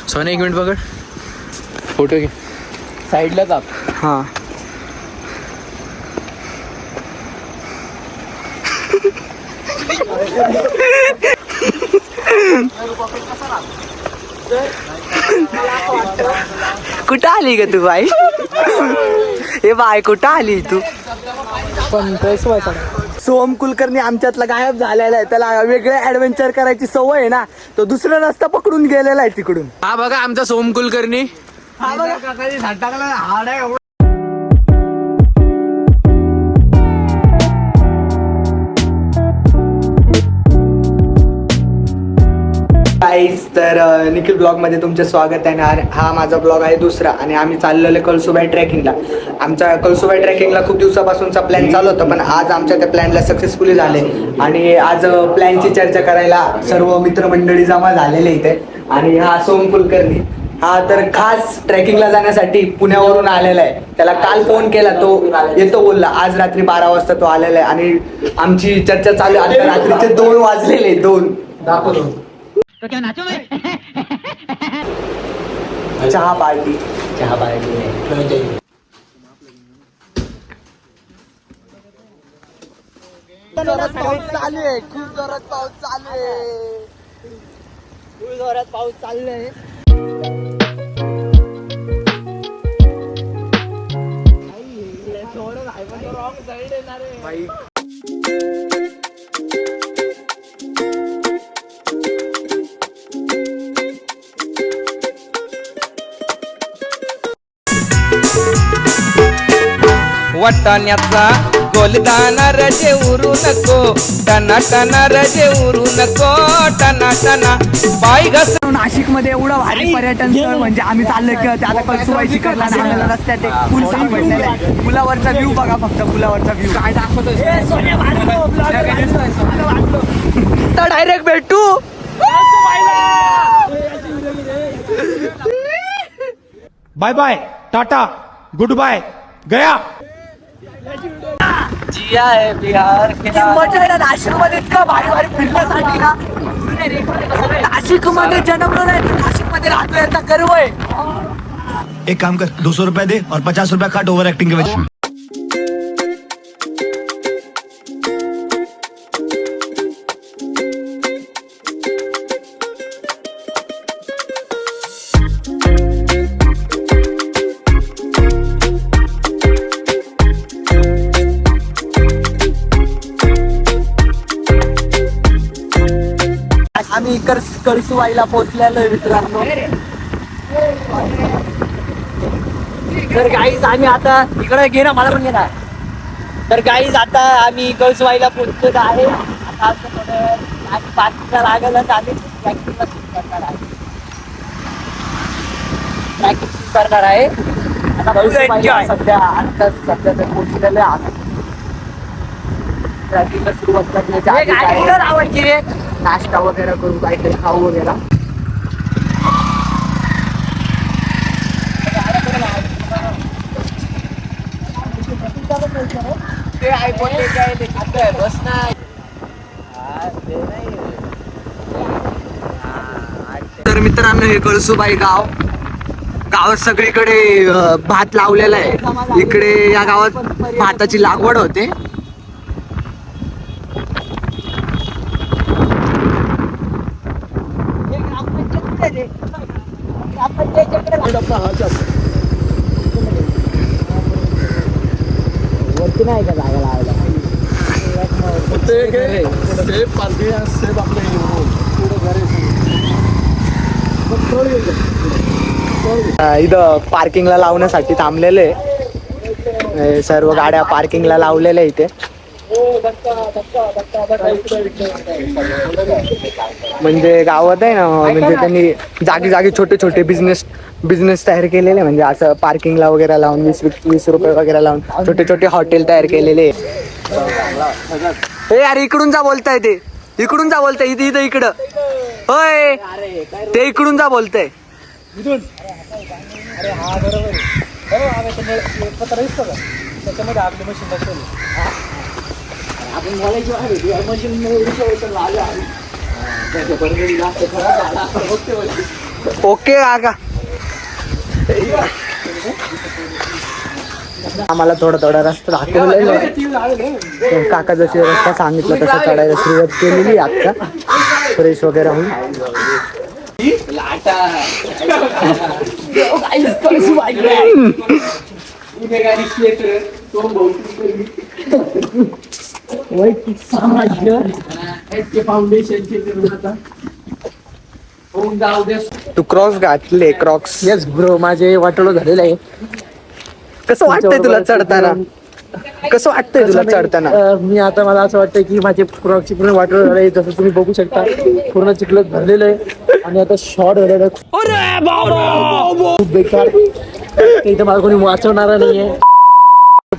सोने एक मिनिट पकड, फोटो घे साईडला ताप. हां. कुठं आली ग तू बाई? हे बाय कुठं आली तू? पण पैसे व्हायचा. सोहम कुलकर्णी आमच्यातला गायब झालेला आहे. त्याला वेगळे ऍडव्हेंचर करायची सवय आहे ना, तो दुसरा रस्ता पकडून गेलेला आहे तिकडून. हा बघा आमचा सोहम कुलकर्णी. गाईस, तर निखिल ब्लॉगमध्ये तुमचे स्वागत आहे. आणि हा माझा ब्लॉग आहे दुसरा, आणि आम्ही चाललेलो कळसुबाई ट्रेकिंगला. आमचा कळसुबाई ट्रेकिंगला खूप दिवसापासूनचा प्लॅन चालू होता, पण आज आमच्या त्या प्लॅनला सक्सेसफुली झाले. आणि आज प्लॅनची चर्चा करायला सर्व मित्रमंडळी जमा झालेले इथे. आणि हा सोहम कुलकर्णी हा तर खास ट्रेकिंगला जाण्यासाठी पुण्यावरून आलेला आहे. त्याला काल फोन केला, तो येतो बोलला. आज रात्री 12 वाजता तो आलेला आहे. आणि आमची चर्चा चालू आहे. आता रात्रीचे 2 वाजलेले. 2 दाखवतो. चहा पार्टी. पाऊस चालू आहे. खूप जोरात पाऊस चालू आहे. खूप जोरात पाऊस चालू आहे. भाई वाटाण्याचा गोलदाना रजे उरू नको, टना टना रजे उरू नको, टना टना पाय घस. नाशिक मध्ये एवढं भारी पर्यटन स्थळ म्हणजे आम्ही चाललोय की आता कळसुबाई शिखरला आम्हाला रस्त्यात एक पूल सापडलेला आहे. पुलावरचा व्ह्यू बघा, फक्त पुलावरचा व्ह्यू काय दाखवतोय. तर डायरेक्ट भेटू. Bye bye, tata, good bye, गया. जिया है बिहार के मजा आहे ना नाशिक मध्ये. इतका भारी भारी फिरण्यासाठी ना. नाशिक मध्ये जन्मलो नाही, नाशिक मध्ये राहतो याचा गर्व आहे. एक काम कर, 200 रुपए दे और 50 रुपया काट ओवर एक्टिंग के वजह. आम्ही कळसुबाईला पोहोचलेलो आहे मित्रांनो. तर गाईज आम्ही आता इकडे घेणार, मला पण घेणार. तर गाईज आता आम्ही कळसुबाईला पोहोचलेलो आहे. आता आमचं थोडं आम्ही पार्किंगला लागलं तर आम्ही ट्रॅकिंगला सुरू करणार आहे. ट्रॅकिंग सुरू करणार आहे आता कळसुबाईला. सध्या तर पोहोचलेलं आहे. ट्रॅकिंगला सुरुवात करण्याची नाश्ता वगैरे करू, काहीतरी खाऊ वगैरे. तर मित्रांनो, हे कळसुबाई गावात सगळीकडे भात लावलेला आहे. इकडे या गावात भाताची लागवड होते. वरती नाही का जागा लावायला. इथं पार्किंगला लावण्यासाठी थांबलेले सर्व गाड्या पार्किंगला लावलेल्या इथे. म्हणजे गावात आहे ना, म्हणजे त्यांनी जागी जागी छोटे छोटे बिझनेस तयार केलेले. म्हणजे असं पार्किंगला वगैरे लावून 20 रुपये वगैरे लावून छोटे छोटे हॉटेल तयार केलेले. हे यार इकडून जा बोलताय, ते इकडून जा बोलताय. इथं इकडं होय, ते इकडून जा बोलताय. त्याच्यामध्ये आपली मशीन बसवली. आपण बोलायची मशीन ओके काका. आम्हाला थोडा रस्ता दाखवलेला आहे. काका जसे रस्ता सांगितलं तसं चढायला सुरुवात केलेली आता फ्रेश वगैरे होऊन. तू क्रॉक्स घातले क्रॉक्स. येस ब्रो, माझे वाटोळं झालेलं आहे. कसं वाटतंय तुला चढताना? कसं वाटतंय तुला चढताना? मी आता मला असं वाटतं की माझे क्रॉक्सची पूर्ण वाटोळं झालं आहे. जसं तुम्ही बघू शकता पूर्ण चिखलात भरलेलं आहे आणि आता शॉर्ट झालेलं आहे. खूप बेकार. इथं मला कोणी वाचवणारा नाहीये.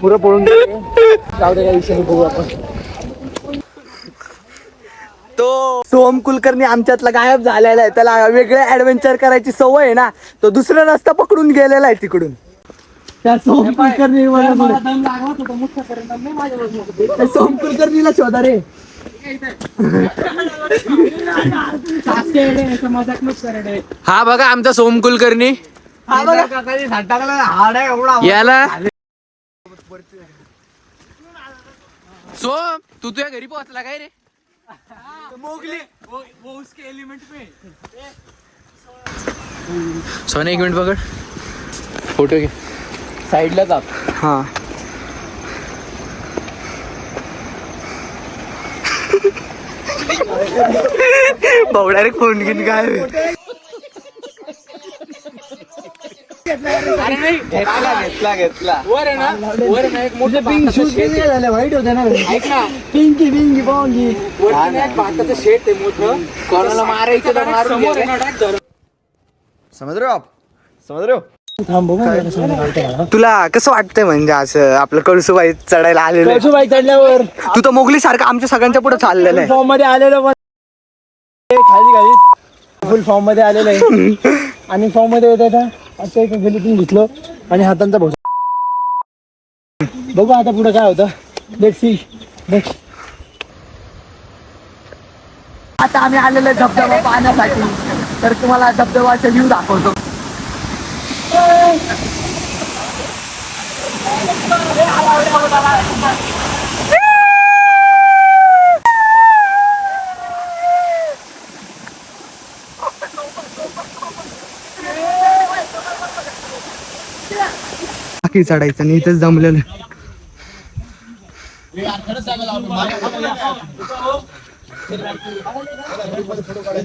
पुरं पळून गेले. जाऊ दे, काही विषय नाही, बघू आपण. तो सोहम कुलकर्णी आमच्यातला गायब झालेला आहे. त्याला वेगळे ऍडव्हेंचर करायची सवय आहे ना. तो दुसरा रस्ता पकडून गेलेला आहे तिकडून. सोहम कुलकर्णीला शोधा रे. हा बघा आमचा सोम कुलकर्णी. याला सोम, तू तुझ्या घरी पोहोचला काय रे? सोने एक मिनिट पकड, फोटो घे. साईडला जा. हा भाऊ डायरेक्ट फोन घेऊन काय घेतला. वर आहे ना एक मोठं वाईट होतं ना. ऐक ना, पिंकी पाहुंगी भाताचं शेत आहे मोठं. कोणाला मारायचं तर मारून घे. समज रे आप, समज रे. थांब बघू. तुला कसं वाटतंय म्हणजे असं आपलं कळसूबाई चढायला आलेलं आहे? कळसूबाई चढल्यावर तू तर मोगली सारखं आमच्या सगळ्यांच्या पुढे चाललेलं आहे. फॉर्म मध्ये आलेलं पण खाली फुल फॉर्म मध्ये आलेलं आहे. आणि फॉर्म मध्ये होत आता आता एक गलीतून घेतलं आणि हातांचा भाऊ. बघू आता पुढे काय होतं. Let's see. आता आम्ही आलेलो धबधबा पाहण्यासाठी. तर तुम्हाला धबधबाचा व्ह्यू दाखवतो. बाकी चढायचं आणि इथेच जमलेलं.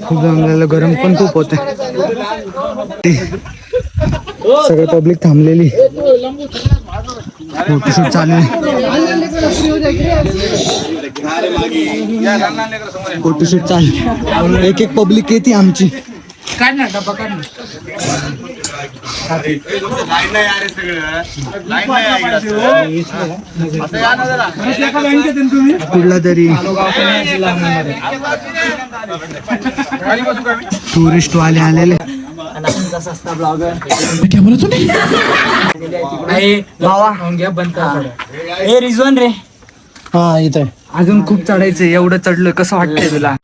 खूप जमलेलं, गरम पण खूप होत. सगळं पब्लिक थांबलेली. फोटोशूट चालू आहे. फोटोशूट चालू. एक एक पब्लिक येते आमची. कुठला तरी टुरिस्ट वाले आलेले. रिझवन रे. हा इथे अजून खूप चढायचं. एवढं चढलं कसं वाटतंय तुला?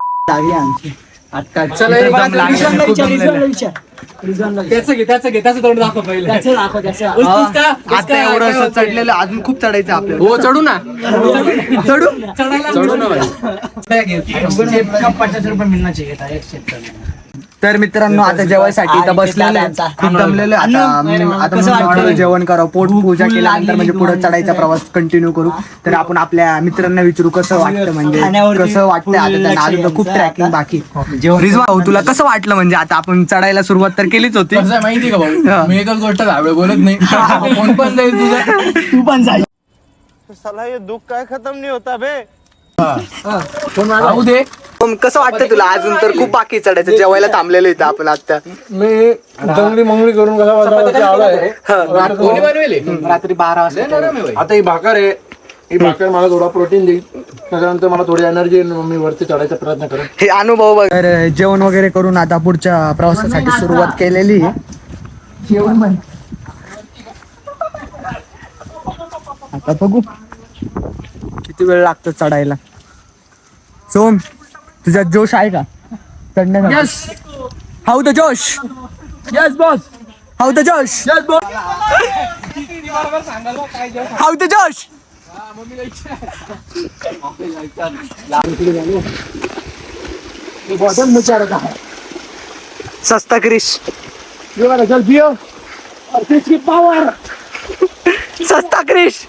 त्याचं तोंड दाखव पहिले. आता एवढं चढलेलं, अजून खूप चढायचं आपल्याला. हो चढू ना. चढू ना. 50 रुपये मिळणार चाहिए. तर मित्रांनो आता जेवायसाठी इथं बसलेलं आहे. खूप दमलेलं आहे. आता म्हणून जेवण करावं. पोट पूजा केल्यानंतर म्हणजे पुढे चढायचा प्रवास कंटिन्यू करू. तर आपण आपल्या मित्रांना विचारू कसं वाटतं, म्हणजे कसं वाटतं. आता त्यांना अजून तर खूप ट्रॅकिंग बाकी. रिजवा भाऊ, तुला कसं वाटलं? म्हणजे आता आपण चढायला सुरुवात तर केलीच होती. माहिती का भाऊ, मी एकच गोष्ट घाबरत बोलत नाही. कोण पण जाईल तुझं, तू पण जाईल. राहू दे. कसं वाटतं तुला? अजून तर खूप बाकी चढायचं. जेवायला थांबलेलं इथं आपण आता. मी दंगली मंगली करून कसा आलोय. कोणी बनवेले? रात्री 12 वाजता. आता ही भाकर आहे. ही भाकर मला थोडा प्रोटीन देईल. त्याच्यानंतर मला थोडी एनर्जी येईल. मी वरती चढायचा प्रयत्न करेन. हे अनुभव बघ. तर जेवण वगैरे करून आता पुढच्या प्रवासासाठी सुरुवात केलेली आहे. जेवण आता बघू किती वेळ लागतो चढायला. सोम, तुझ्यात जोश आहे का? यस हाऊ द जोश यस बॉस हाऊ द जोश यस बॉस हाऊ द जोश बॉटल मुचारत आहे सस्ता क्रिश ये वाला चल पियो और किसकी पावर सस्ता क्रिश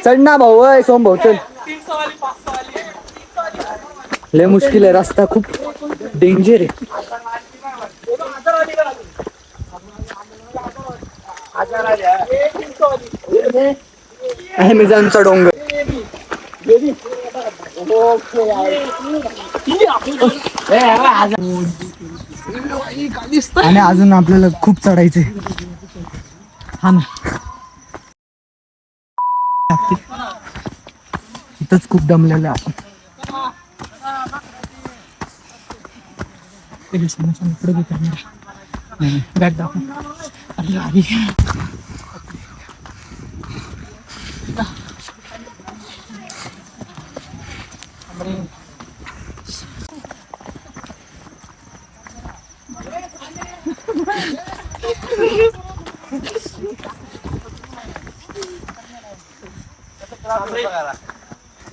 चढ ना भाऊ अय सोम भाऊ चल लय मुश्किल आहे रस्ता खूप डेंजर आहे अमेझॉनचा डोंगर आणि अजून आपल्याला खूप चढायचंय हा ना इथंच खूप दमलेलं आहे आपण बॅग दाखव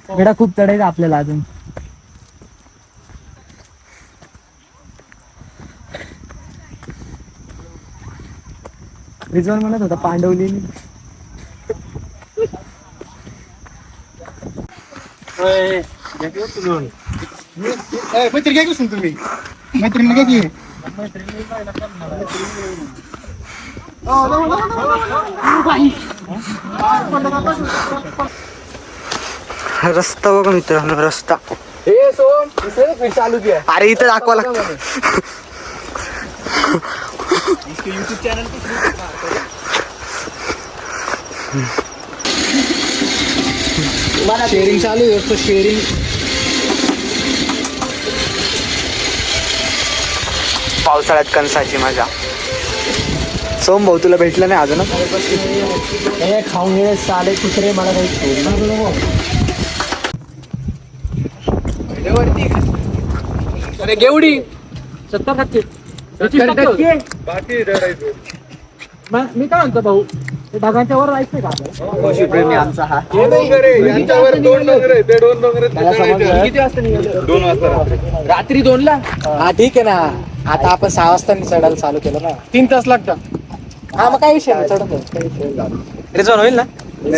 वेडा खूप चढायचं आपल्याला अजून रिझवान म्हणत होता पांडवली मैत्री काय घेऊन तुम्ही मैत्रीण काय की रस्ता बघ मित्रांनो रस्ता चालू किया अरे इथं दाखवा लागतं शेअरिंग चालू आहे शेअरिंग पावसाळ्यात कणसाची मजा सोम भाऊ तुला भेटलं नाही अजून हे खाऊन गेले साले कुत्रे मला काही अरे गेवडी 70% मी काय म्हणतो भाऊ ढगांच्या वर राहायचंय का पशुप्रेमी आमचा हा किती वाजता निघालो रात्री 2ला हा ठीक आहे ना आता आपण 6 वाजता चढायला चालू केलं ना 3 तास लागतात हा मग काय विषय नाही चढत रिझॉन होईल ना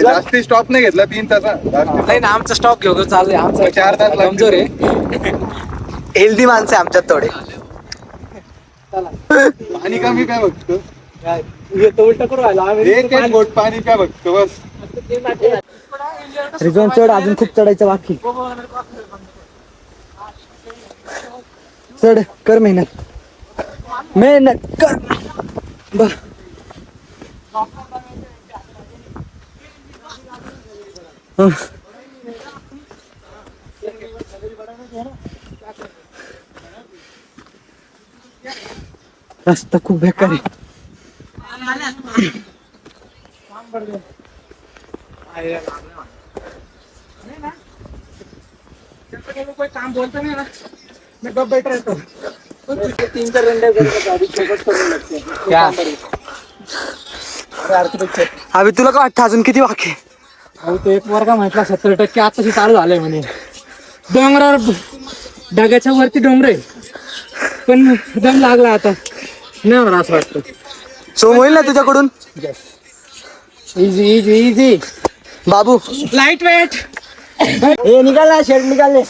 जास्ती स्टॉप नाही घेतला 3 तास नाही ना आमचा स्टॉक घेऊ चालू आहे आमचा 4 तास कमजोर आहे हेल्दी माणसं आहे आमच्यात थोडे पाणी कमी काय बघतो उलट करू एक बोट पाणी काय बघतो बस रिझॉन चढ अजून खूप चढायचं बाकी चढ कर मेहनत कर बर रस्ता खूप बेकार आहे कोई काम बोलता नहीं ना मैं कब बैठ रहता हूँ 3-4 घंटे क्या अभि तुला काय वाटतं अजून किती बाकी अहो ते एक वर्ग म्हटला 70% आताशी चालू झालंय म्हणे डोंगरावर ढगाच्या वरती डोंगर आहे पण दम लागला आता नाही मला असं वाटतं सोम होईल ना तुझ्याकडून इझी इझी इझी बाबू लाइट वेट ए निकाल ना शर्ट निकाल ले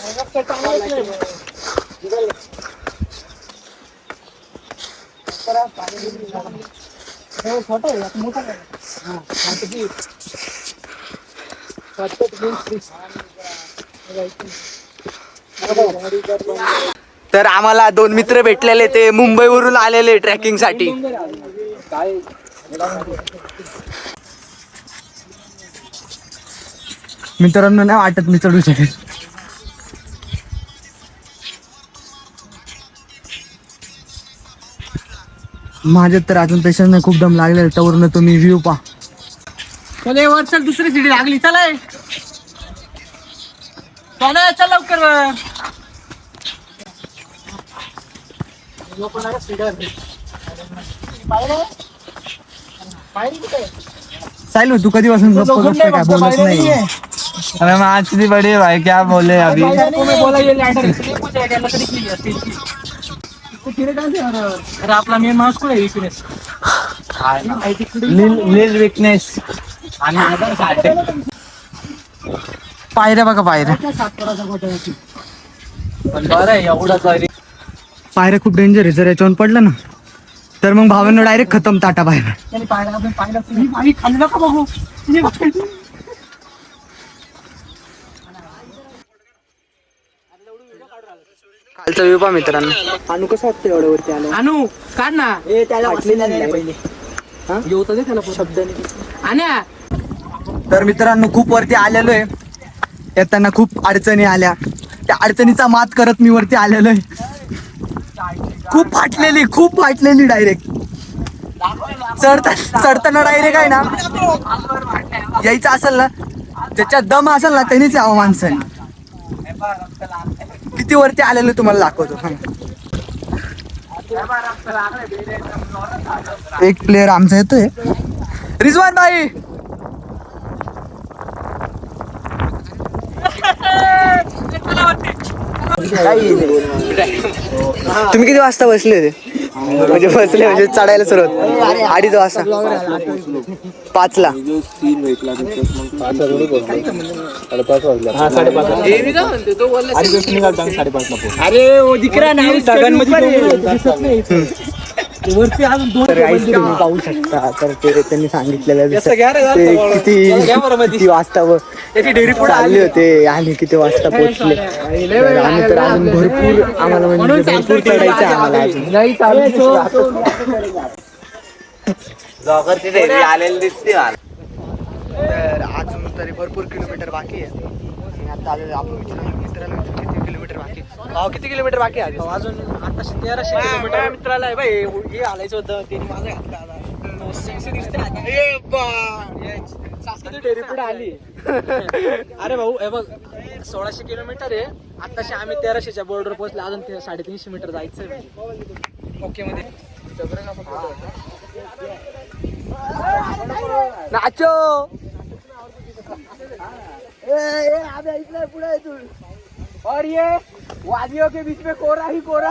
तर आम्हाला 2 मित्र भेटलेले ते मुंबईवरून आलेले ट्रेकिंग साठी मित्रांनो नाही वाटत मी चढू शकेल माझ्यात तर अजून पेशंट नाही, खूप दम लागलेला. त्यावरून तुम्ही व्ह्यू पहा. चल वरचल दुसरी सिडी लागली. चला चल लवकर साहिल तू कधीपासून गप्प बसतोय, काय बोलत नाही? अरे आज किती बडी भाई, क्या बोले अभी. अरे आपला मेन माणूस कुठे विकनेस लील विकनेस आणि पायऱ्या बघा, पायऱ्या बरं आहे एवढा तरी. पायऱ्या खूप डेंजर आहे. जर याच्यावर पडलं ना तर मग भावांना डायरेक्ट खतम टाटा पायऱ्या. खाली नका बघू. कालचा व्ह्यू पहा मित्रांनो. अनु कसं वाटतं एवढ्या वरती आलं? अनु काढ ना. त्याला पहिले येऊ तर दे त्याला शब्द आण्या. तर मित्रांनो खूप वरती आलेलो आहे. येताना खूप अडचणी आल्या. त्या अडचणीचा मात करत मी वरती आलेलो आहे. खूप फाटलेली डायरेक्ट. चढताना डायरेक्ट आहे ना, यायचं असेल ना, त्याच्यात दम असेल ना, त्यांनीच यावं माणसाने. किती वरती आलेलो तुम्हाला दाखवतो. एक प्लेअर आमचा येतोय, रिजवान भाई. तुम्ही किती वाजता बसले होते? म्हणजे बसले म्हणजे चढायला सुरुवात 2:30 वाजता, 5ला. वरती अजून तुम्ही पाहू शकता. तर ते त्यांनी सांगितलेलं किती वाजता चालले होते आणि किती वाजता पोहोचले. आम्ही तर अजून भरपूर, आम्हाला म्हणजे भरपूर चढायचं आहे आम्हाला अजून. तर अजून तरी भरपूर किलोमीटर बाकी आहे. आणि आता आपण मित्राला किती किलोमीटर बाकी. किती किलोमीटर बाकी आहे अजून आता 1300 किलोमीटर. मित्राला आहे बाई हे आलायचं होतं. त्यांनी माझं पुढे आली. अरे भाऊ हे बघ 1600 किलोमीटर आहे. आताशी आम्ही 1300च्या बॉर्डर पोहोचले. अजून 350 मीटर जायचंय. ओके मध्ये नाचो. और ये वादियों के बीच में कोरा ही कोरा.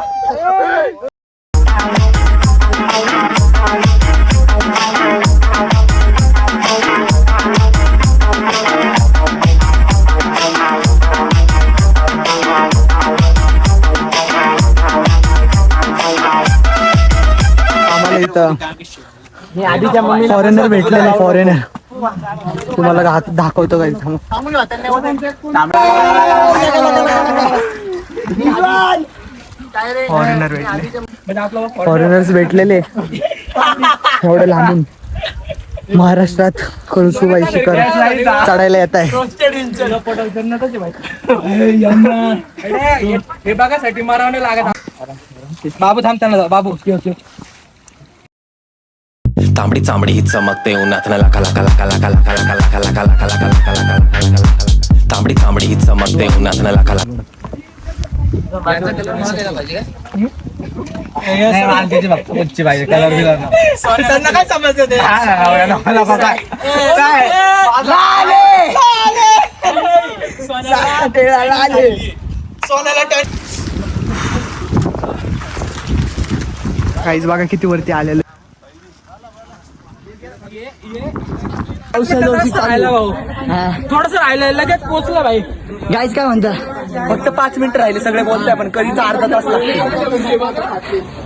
आम्हाला इथं फॉरेनर भेटलेले. फॉरेनर तुम्हाला दाखवतो का इथं. फॉरेनर्स भेटलेले एवढं लांबून महाराष्ट्रात कळसुबाई शिखर चढायला येत आहे. हे बघासाठी मारावं लागत. बाबू थांबताना बाबू. तांबडी चांबडी ही चमकते उन्हात लाका लाका लाका लाका लाका लाका लाका लाका लाका लाका लाका लाका लाका. तांबडी चांबडी ही चमकते उन्हात लाका लाका. त्यांना काय समजते ते. काहीच बघा किती वरती आलेलं. थोडस राहिलं लगेच पोहोचलं भाई. गाईज काय म्हणता? फक्त 5 मिनिटं राहिले. सगळे बोलतोय आपण कधीच अर्धा तास लागतो.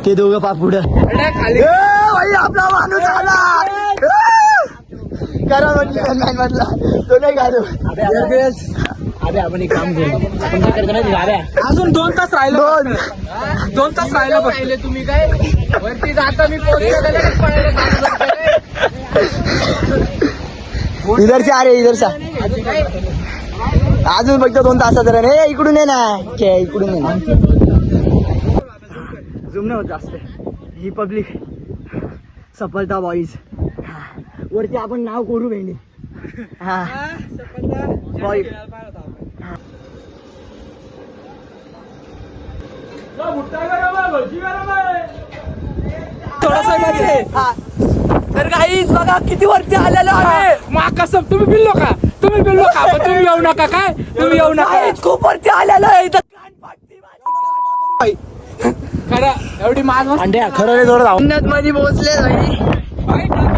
ते दोघं पुढं भाई आपला माणूस आला. करा म्हटलं तो नाही घालू. अरे आपण एक काम करू. अजून 2 तास राहिलं. 2 तास राहिलं पहिले. तुम्ही काय वरती जाता मी इधरच्या अरे इधरच्या अजून फक्त 2 तासात. रे इकडून ये ना. इकडून ये ना. झूम नाही होत जास्त. ही पब्लिक सफलता बॉईज वरती आपण नाव करू बहिणी हा बॉय तर काहीच बघा किती वरती आलेलो आहे कसं तुम्ही बिल्लो का तुम्ही पण तुम्ही येऊ नका काय तुम्ही येऊ नका खूप वरती आलेलो आहे इथं कान फाटते माझी. खरं एवढी माग अंड्या खरं रे जोर उन्नत मध्ये पोहोचले भाई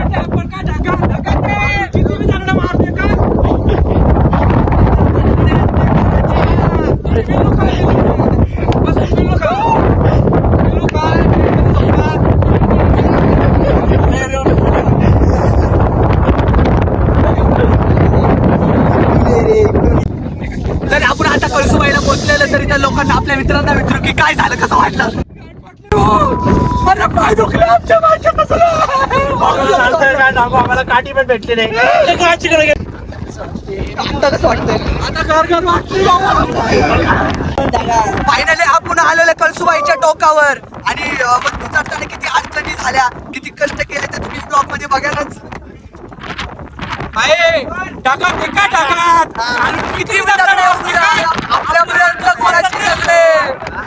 तर आपण आता कळसुबाईला पोहोचलेलं तरी त्या लोकांना आपल्या मित्रांना विचारू की काय झालं कसं वाटलं पाय दुखले आमच्या आम्हाला काठी पण भेटली नाही आता कसं वाटतंय फायनली आपण आलेलो कळसुबाईच्या टोकावर आणि वरती चढताना किती अडचणी झाल्या किती कष्ट केले ते तुम्ही ब्लॉग मध्ये बघायलाच किती आपल्यापर्यंत कोणाची नसले